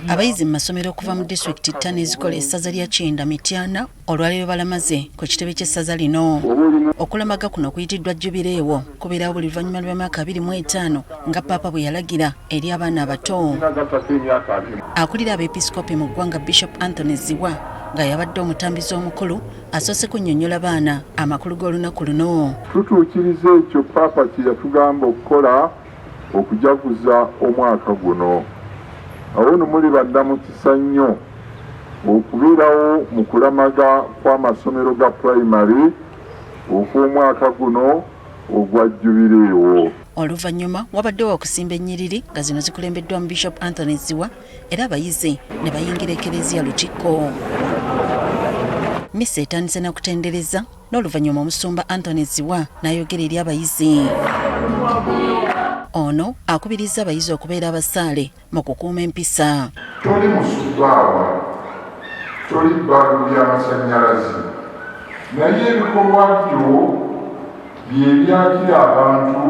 Abayizi mu masomero okuva mu disitulikiti ttaano ezikola essaza lya Kyenda Mityana olwaleero balamaze ku kitebe ky'essaza lino. Okulamaga kuno kuyitiddwa Jubileewo kubeerawo buli luvannyuma lw'emyaka 25 nga Ppaapa bwe yalagira eri abaana abato. Akulira abeepisikoopi mu ggwanga Bishop Anthony Ziwa nga yabadde omutambizi omukulu asoose kunnyonnyola baana amakulu g'olunaku luno. Tutuukiriza ekyo Ppaapa kye yatugamba okukola okujaguza omwaka guno. Awo no muli badda mu kisa nnyo okubeerawo mu kulamaga kw'amasomero ga pulayimale okw'omwaka guno ogwa Jubileewo. Oluvannyuma wabaddewo okusimba ennyiriri nga zino zikulembeddwa mu Bishop Anthony Ziwa era abayizi ne bayingira Ekereziya Lutikko. Misa etandise na kutendereza n'oluvannyuma omusumba Anthony Ziwa n'ayogera eri abayizi. Ono akubiriza abayizi okubeera abasaale mu kukuuma empisa. Toli musubbaawa, toli bbalubu ly'amasannyalaze, naye ebikolwa byo bye byakira abantu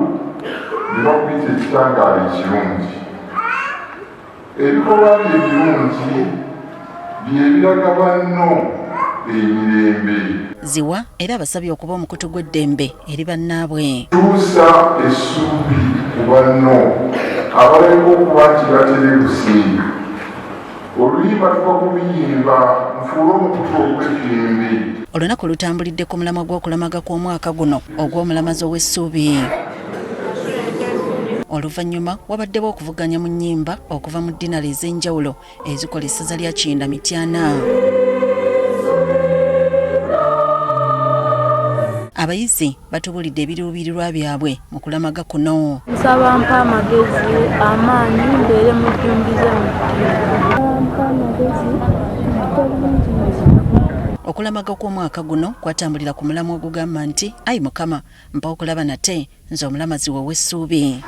ne bakuyita ekitangaala ekirungi. Ebikolwa bye ebirungi bye biraga banno emirembe. Ziwa era abasabye okuba omukutu gw'eddembe eri bannaabwe. Tuusa essuubi ku banno abaleka okuba nti baterebuse. Oluyimba tuba kubiyimba nfuule omukutu ogw'eddembe. Olunaku lutambulidde ku mulamwa gw'okulamaga kw'omwaka guno ogw'omulamazi ow'essuubi. Oluvannyuma wabaddewo okuvuganya mu nnyimba okuva mu ddinali ez'enjawulo ezikola essaza lya Kyenda Mityana. Abayizi batubulidde ebiruubirirwa byabwe mu kulamaga kuno. Nsaba mpa amagezi amaanyi mbeere mujjumbize mu Okulamaga kw'omwaka guno kwatambulira ku mulamwa ogugamba nti ayi Mukama mpa okulaba nate nze omulamazi wo w'essuubi.